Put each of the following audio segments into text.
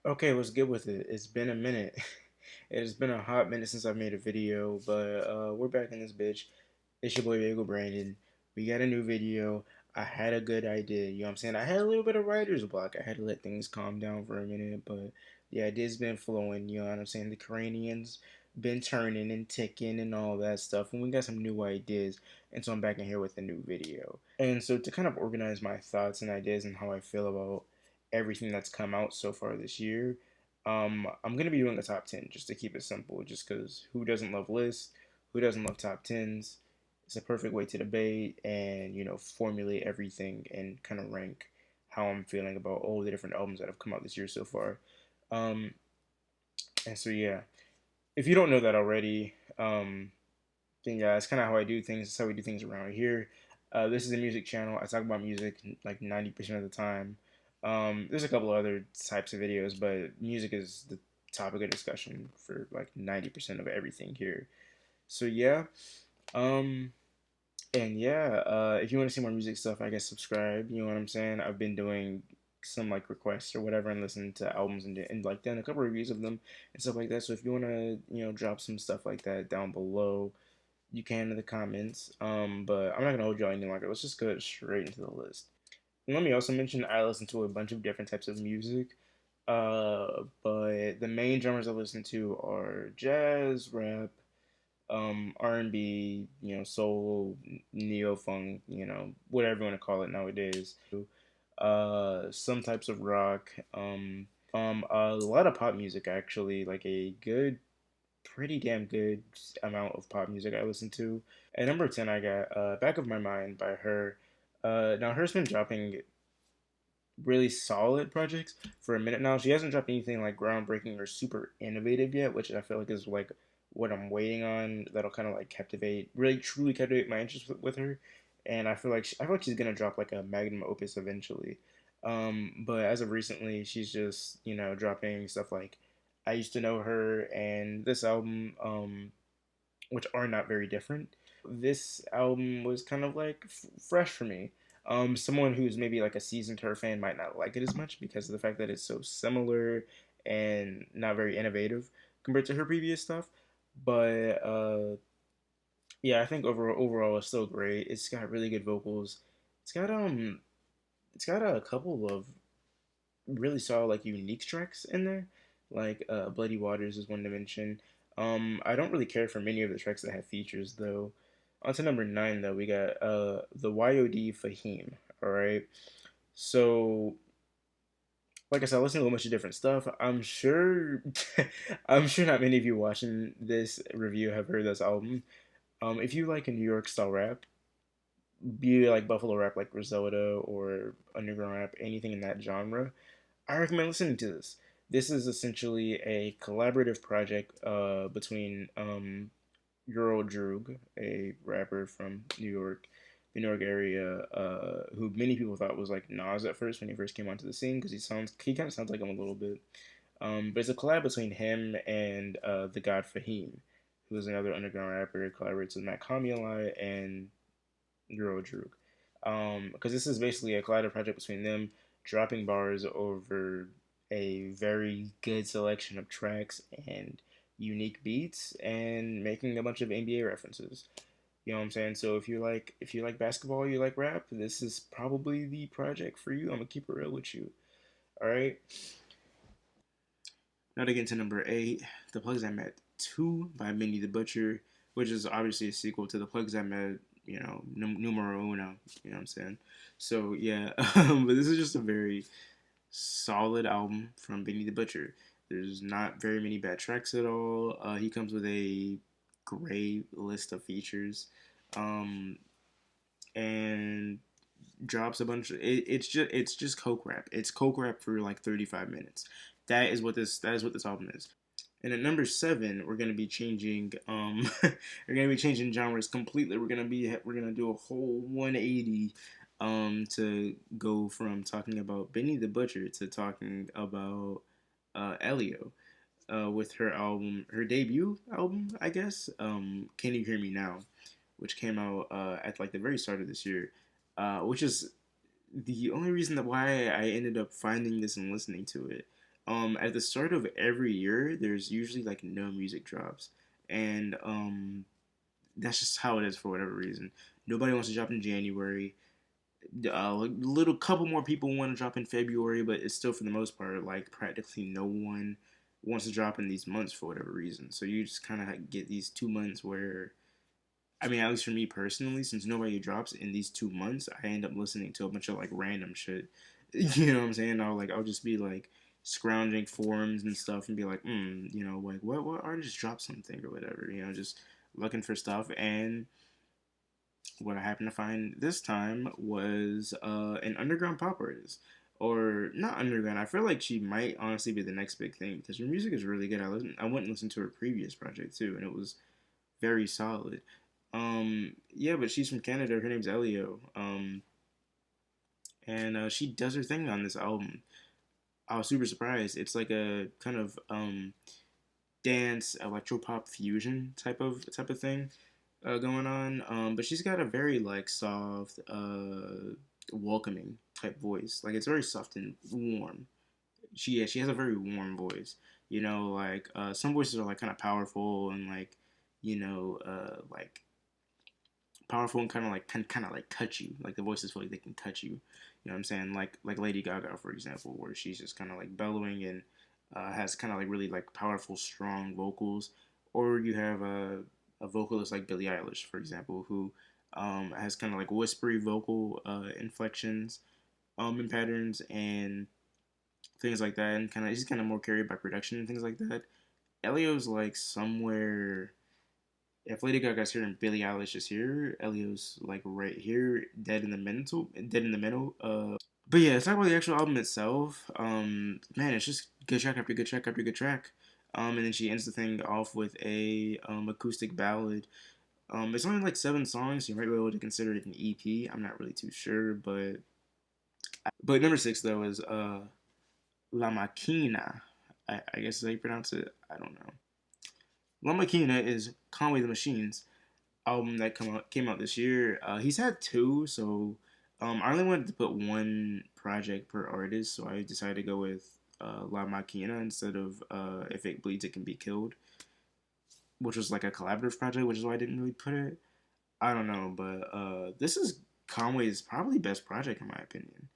Okay, what's good with it? It's been a minute. It has been a hot minute since I've made a video, but we're back in this bitch. It's your boy Bagel Brandon. We got a new video. I had a good idea, you know what I'm saying? I had a little bit of writer's block. I had to let things calm down for a minute, but the idea's been flowing, you know what I'm saying? The Cranians been turning and ticking and all that stuff, and we got some new ideas, and so I'm back in here with a new video. And so to kind of organize my thoughts and ideas and how I feel about everything that's come out so far this year. I'm gonna be doing a top 10 just to keep it simple, just because who doesn't love lists? Who doesn't love top tens? It's a perfect way to debate and formulate everything and kind of rank how I'm feeling about all the different albums that have come out this year so far. Um, and so yeah, if you don't know that already, then yeah, that's kind of how I do things. That's how we do things around here. This is a music channel. I talk about music like 90% of the time. There's a couple other types of videos, but music is the topic of discussion for like 90% of everything here. So yeah, um, and yeah, if you want to see more music stuff, I guess subscribe. You know what I'm saying? I've been doing some like requests or whatever and listening to albums and like done a couple reviews of them and stuff like that. So if you want to drop some stuff like that down below, you can in the comments. But I'm not gonna hold you all any longer. Let's just go straight into the list. And let me also mention I listen to a bunch of different types of music. But the main genres I listen to are jazz, rap, R&B, soul, neo funk, whatever you want to call it nowadays. Some types of rock. A lot of pop music actually, like a good pretty damn good amount of pop music I listen to. At number 10, I got Back of My Mind by H.E.R. Now, H.E.R.'s been dropping really solid projects for a minute now. She hasn't dropped anything like groundbreaking or super innovative yet, which I feel like is like what I'm waiting on that'll kind of like captivate, really truly captivate my interest with her. And I feel like she's gonna drop like a magnum opus eventually. But as of recently, she's just dropping stuff like I Used to Know Her and this album, which are not very different. This album was kind of like fresh for me. Someone who's maybe like a seasoned Her fan might not like it as much because of the fact that it's so similar and not very innovative compared to her previous stuff. But yeah, I think overall it's still great. It's got really good vocals. It's got it's got a couple of really solid like unique tracks in there. Like Bloody Waters is one to mention. I don't really care for many of the tracks that have features though. On to number 9 though, we got the YOD Fahim. Alright. So like I said, I listen to a bunch of different stuff. I'm sure I'm sure not many of you watching this review have heard this album. If you like a New York style rap, be it like Buffalo rap like Griselda or underground rap, anything in that genre, I recommend listening to this. This is essentially a collaborative project between Earl Droog, a rapper from New York, the New York area, who many people thought was like Nas at first when he first came onto the scene because he kind of sounds like him a little bit. But it's a collab between him and the God Fahim, who is another underground rapper. He collaborates with mach-hommy a lot and Earl Droog. Because this is basically a collaborative project between them, dropping bars over a very good selection of tracks and unique beats, and making a bunch of NBA references. You know what I'm saying? So if you like basketball, you like rap, this is probably the project for you. I'm gonna keep it real with you. All right. Now to get into number 8, The Plugs I Met 2 by Minnie the Butcher, which is obviously a sequel to The Plugs I Met, numero uno, you know what I'm saying? So, yeah, but this is just a very solid album from Benny the Butcher. There's not very many bad tracks at all. He comes with a great list of features, um, and drops a bunch. It's just coke rap. It's coke rap for like 35 minutes. That is what this album is. And at number 7, we're gonna be changing we're gonna be changing genres completely. We're gonna do a whole 180 to go from talking about Benny the Butcher to talking about Elio with her debut album, I guess. Can You Hear Me Now, which came out at like the very start of this year, which is the only reason that why I ended up finding this and listening to it. at the start of every year, there's usually like no music drops, and that's just how it is for whatever reason. Nobody wants to drop in January. A little couple more people want to drop in February, but it's still for the most part like practically no one wants to drop in these months for whatever reason. So you just kind of get these 2 months where, I mean, at least for me personally, since nobody drops in these 2 months, I end up listening to a bunch of like random shit. You know what I'm saying? I'll just be like scrounging forums and stuff and be like, like what artist dropped something or whatever. Just looking for stuff. And what I happened to find this time was an underground pop artist. Or not underground. I feel like she might honestly be the next big thing because her music is really good. I went and listened to her previous project too, and it was very solid. Yeah, but she's from Canada. Her name's Elio. And she does her thing on this album. I was super surprised. It's like a kind of dance electropop fusion type of thing going on. But she's got a very like soft, welcoming type voice. Like it's very soft and warm. She has a very warm voice. Like some voices are like kind of powerful and like like powerful and kind of like cut you. Like the voices feel like they can cut you. You know what I'm saying? Like Lady Gaga, for example, where she's just kind of like bellowing and has kind of like really like powerful, strong vocals. Or you have a vocalist like Billie Eilish, for example, who has kind of like whispery vocal inflections, and patterns and things like that, and he's kind of more carried by production and things like that. Elio's like somewhere, if Lady Gaga's here and Billie Eilish is here, Elio's like right here, dead in the middle, dead in the middle. But yeah, let's talk about the actual album itself. Man, it's just good track after good track after good track. And then she ends the thing off with a acoustic ballad. It's only like 7 songs, so you might be able to consider it an EP. I'm not really too sure, but number 6 though is La Machina. I guess is how you pronounce it. I don't know. La Machina is Conway the Machine's album that came out this year. He's had two, so I only wanted to put one project per artist, so I decided to go with La Machina instead of If It Bleeds, It Can Be Killed, which was like a collaborative project, which is why I didn't really put it. I don't know, but this is Conway's probably best project in my opinion.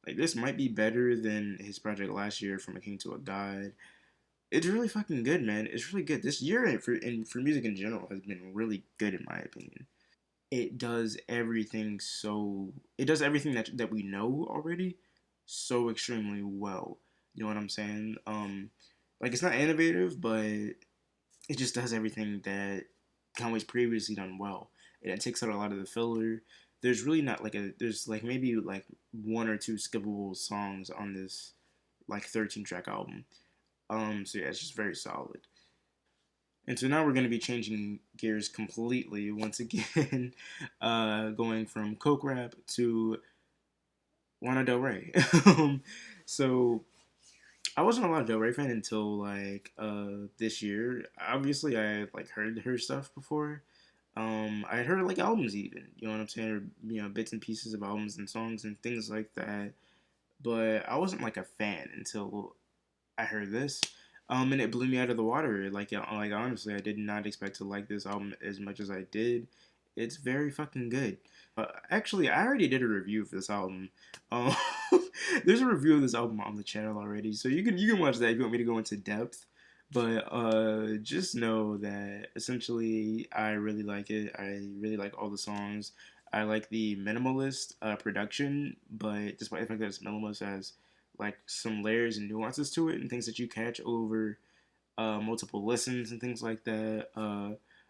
Like this might be better than his project last year, From a King to a God. It's really fucking good, man. It's really good. This year for music in general has been really good in my opinion. It does everything that we know already so extremely well. You know what I'm saying? Like it's not innovative, but it just does everything that Conway's previously done well. And it takes out a lot of the filler. There's really not like there's like maybe like one or two skippable songs on this like 13 track album. So yeah, it's just very solid. And so now we're going to be changing gears completely once again, going from Coke rap to Lana Del Rey. So I wasn't a Lana Del Rey fan until like this year. Obviously, I had like heard her stuff before. I had heard like albums even, you know what I'm saying, or bits and pieces of albums and songs and things like that. But I wasn't like a fan until I heard this, and it blew me out of the water. Like honestly, I did not expect to like this album as much as I did. It's very fucking good. Actually, I already did a review for this album. Um, there's a review of this album on the channel already, so you can watch that if you want me to go into depth. But just know that essentially, I really like it. I really like all the songs. I like the minimalist production, but despite the fact that it's minimalist, as like some layers and nuances to it and things that you catch over multiple listens and things like that.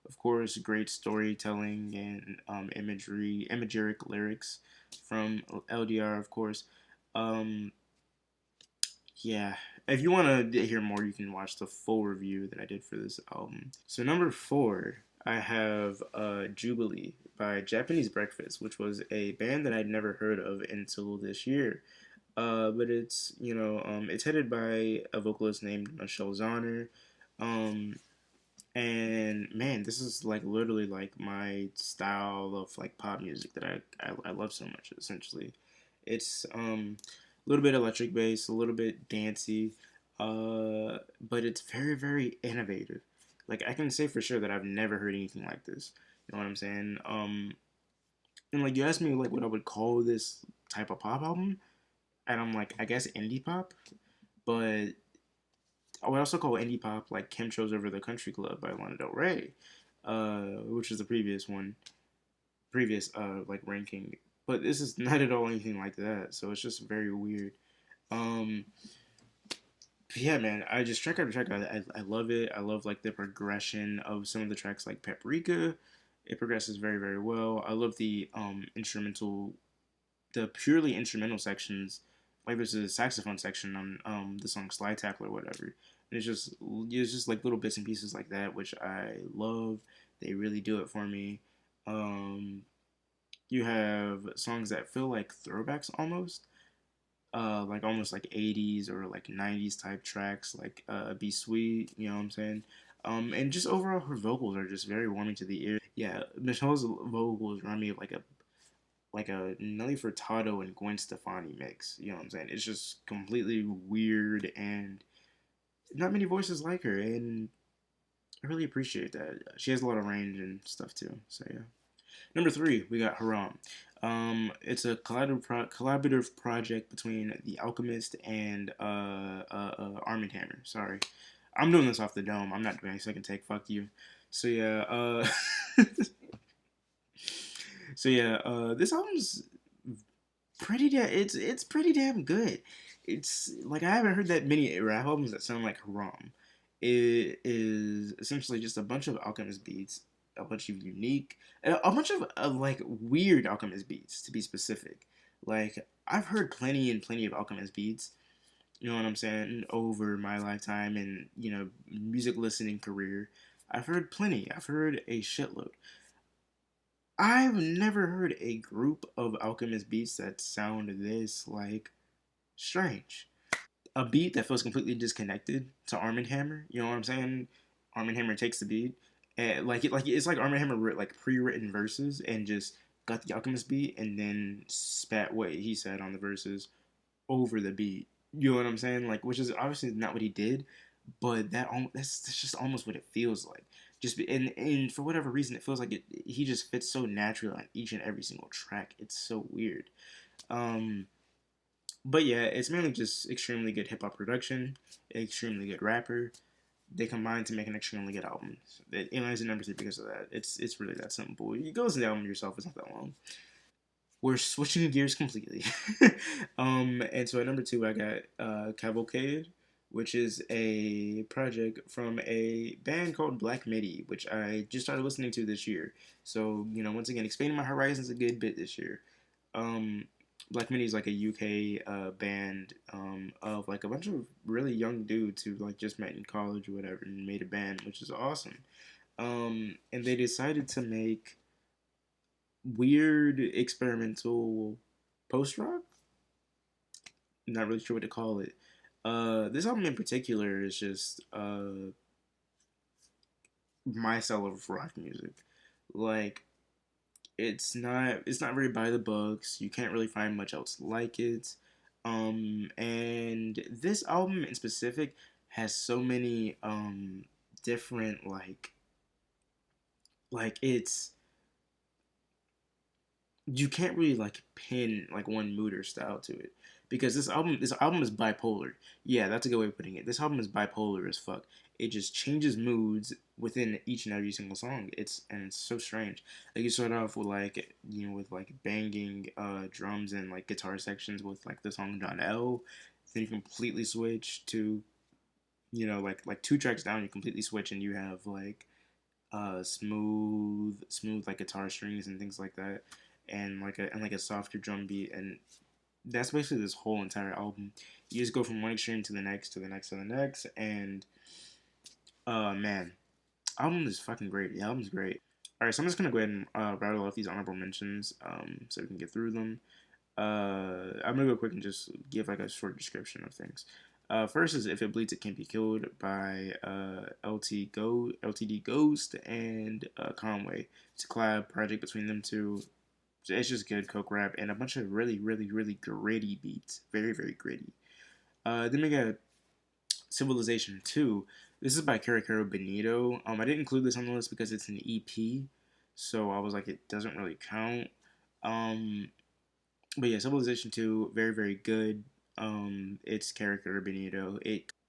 Of course, great storytelling and imageric lyrics from LDR, of course. Um, yeah, if you want to hear more, you can watch the full review that I did for this album. So number 4, I have Jubilee by Japanese Breakfast, which was a band that I'd never heard of until this year. But it's headed by a vocalist named Michelle Zahner. Um, and man, this is like literally like my style of like pop music that I love so much. Essentially, it's a little bit electric bass, a little bit dancey. But it's very, very innovative. Like I can say for sure that I've never heard anything like this. You know what I'm saying? And like you asked me like what I would call this type of pop album, and I'm like, I guess indie pop, but I would also call indie pop like Chemtrails Over the Country Club by Lana Del Rey, which is the previous like ranking. But this is not at all anything like that, so it's just very weird. Um, yeah, man, I just track after track. I love it. I love like the progression of some of the tracks, like Paprika. It progresses very very well. I love the instrumental, the purely instrumental sections. Like there's a saxophone section on the song Slide Tackle or whatever. And it's just like little bits and pieces like that, which I love. They really do it for me. Um, you have songs that feel like throwbacks almost, like almost like 80s or like 90s type tracks, like Be Sweet, you know what I'm saying? And just overall, her vocals are just very warming to the ear. Yeah, Michelle's vocals remind me of like a Nelly Furtado and Gwen Stefani mix. You know what I'm saying? It's just completely weird and not many voices like her, and I really appreciate that. She has a lot of range and stuff too. So yeah. Number three, we got Haram. It's a collaborative project between The Alchemist and Arm& Hammer. Sorry, I'm doing this off the dome. I'm not doing a second take. Fuck you. So yeah, this album's pretty damn. It's pretty damn good. It's like I haven't heard that many rap albums that sound like Haram. It is essentially just a bunch of Alchemist beats, a bunch of unique, a bunch of like weird Alchemist beats to be specific. Like I've heard plenty and plenty of Alchemist beats. You know what I'm saying? Over my lifetime and music listening career, I've heard plenty. I've heard a shitload. I've never heard a group of Alchemist beats that sound this like strange. A beat that feels completely disconnected to Arm& Hammer. You know what I'm saying? Arm& Hammer takes the beat and it's like Arm& Hammer wrote like pre-written verses and just got the Alchemist beat and then spat what he said on the verses over the beat. You know what I'm saying? Like, which is obviously not what he did, but that's just almost what it feels like. And for whatever reason, it feels like he just fits so naturally on each and every single track. It's so weird. Um, but yeah, it's mainly just extremely good hip hop production, extremely good rapper. They combine to make an extremely good album. It lands in number three because of that. It's really that simple. You go listen to the album yourself. It's not that long. We're switching gears completely. And so at number two, I got Cavalcade, which is a project from a band called Black Midi, which I just started listening to this year. So, once again, expanding my horizons a good bit this year. Um, Black Midi is like a UK band of like a bunch of really young dudes who like just met in college or whatever and made a band, which is awesome. And they decided to make weird experimental post rock. Not really sure what to call it. This album in particular is just my style of rock music. Like it's not very by the books. You can't really find much else like it. And this album in specific has so many different like it's you can't really like pin like one mood or style to it because this album is bipolar. Yeah, that's a good way of putting it. This album is bipolar as fuck. It just changes moods within each and every single song. It's so strange. Like you start off with with like banging drums and like guitar sections with like the song John L. Then you completely switch to like two tracks down. You completely switch and you have like smooth like guitar strings and things like that, and like a softer drum beat, and that's basically this whole entire album. You just go from one extreme to the next to the next to the next, and man, album is fucking great. The album's great. All right, so I'm just gonna go ahead and rattle off these honorable mentions, so we can get through them. I'm gonna go quick and just give like a short description of things. First is If It Bleeds It Can Be Killed by LTD Ghost and Conway. It's a collab project between them two. It's just good coke rap and a bunch of really, really, really gritty beats. Very, very gritty. Then we got Civilization 2. This is by Caro Benito. I didn't include this on the list because it's an EP, so I was like, it doesn't really count. Um, but yeah, Civilization 2, very, very good. It's Caro Benito.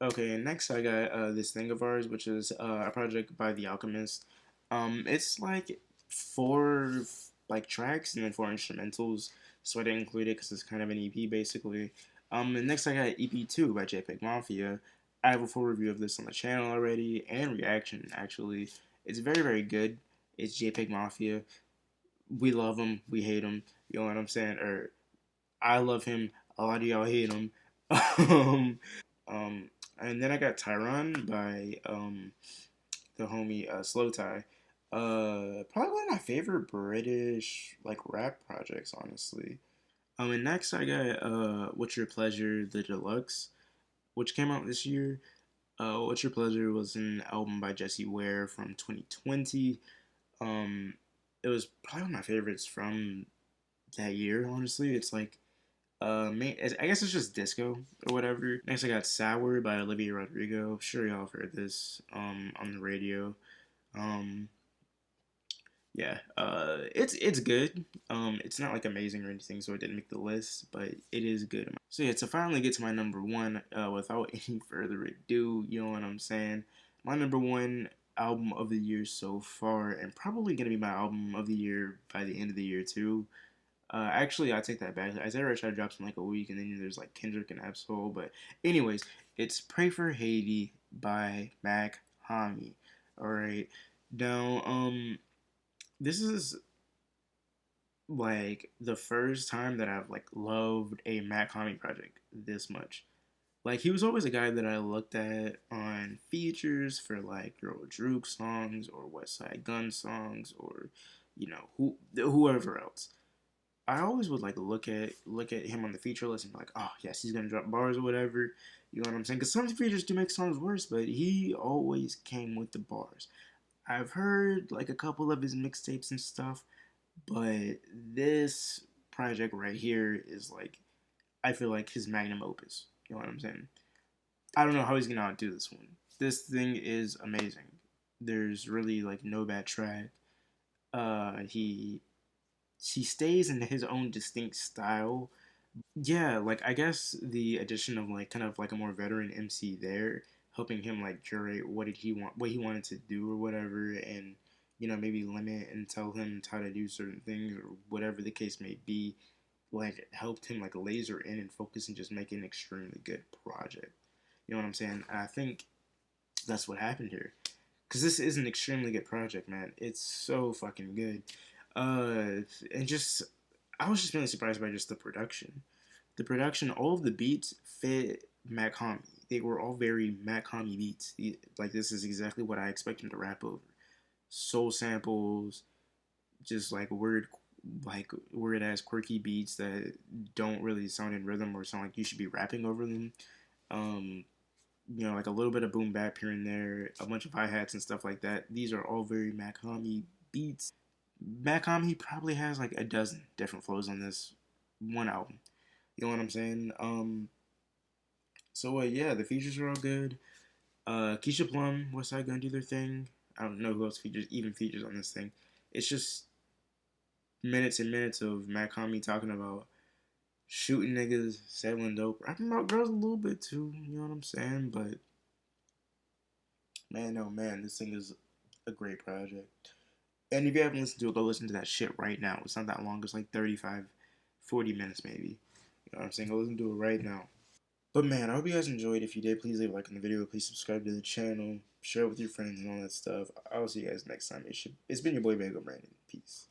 Okay, and next I got this thing of ours, which is a project by The Alchemist. It's like four like tracks and then four instrumentals, so I didn't include it because it's kind of an EP basically. And next I got EP2 by JPEG Mafia. I have a full review of this on the channel already and reaction actually. It's very very good. It's JPEG Mafia. We love him, we hate him. You know what I'm saying? Or I love him. A lot of y'all hate him. Um, and then I got Tyron by the homie Slow Tie. Probably one of my favorite British like rap projects, honestly. And next I got What's Your Pleasure, the Deluxe, which came out this year. What's Your Pleasure was an album by H.E.R. from 2020. Um, it was probably one of my favorites from that year. Honestly, it's like I guess it's just disco or whatever. Next, I got "Sour" by Olivia Rodrigo. Sure, y'all have heard this on the radio. Um, yeah, it's good. It's not like amazing or anything, so it didn't make the list, but it is good. So yeah, to finally get to my number one, without any further ado, you know what I'm saying? My number one album of the year so far, and probably gonna be my album of the year by the end of the year too. Actually, I take that back. Isaiah Rashad drops in like a week, and then there's like Kendrick and Absol. But anyways, it's "Pray for Haiti" by mach-hommy. All right, now this is like the first time that I've like loved a mach-hommy project this much. Like he was always a guy that I looked at on features for like Euro Drook songs or West Side Gun songs or whoever else. I always would like look at him on the feature list and be like, oh yes, he's gonna drop bars or whatever. You know what I'm saying? Because some features do make songs worse, but he always came with the bars. I've heard like a couple of his mixtapes and stuff, but this project right here is like I feel like his magnum opus. You know what I'm saying? I don't know how he's gonna outdo this one. This thing is amazing. There's really like no bad track. He stays in his own distinct style. Yeah, like I guess the addition of like kind of like a more veteran MC there, helping him like curate what he wanted to do or whatever, and maybe limit and tell him how to do certain things or whatever the case may be, like helped him like laser in and focus and just make an extremely good project. You know what I'm saying? I think that's what happened here, because this is an extremely good project, man. It's so fucking good. And just I was just really surprised by just the production. The production, all of the beats fit mach-hommy. They were all very mach-hommy beats. Like this is exactly what I expect him to rap over. Soul samples, just like weird ass quirky beats that don't really sound in rhythm or sound like you should be rapping over them. Um, like a little bit of boom bap here and there, a bunch of hi hats and stuff like that. These are all very mach-hommy beats. mach-hommy probably has like a dozen different flows on this one album. You know what I'm saying? So yeah, the features are all good. Keisha Plum, West Side Gun do their thing. I don't know who else features on this thing. It's just minutes and minutes of mach-hommy talking about shooting niggas, selling dope, rapping about girls a little bit too. You know what I'm saying? But man, oh man, this thing is a great project. And if you haven't listened to it, go listen to that shit right now. It's not that long. It's like 35, 40 minutes maybe. You know what I'm saying? Go listen to it right now. But man, I hope you guys enjoyed. If you did, please leave a like on the video. Please subscribe to the channel. Share it with your friends and all that stuff. I'll see you guys next time. It's been your boy Bagel Brandon. Peace.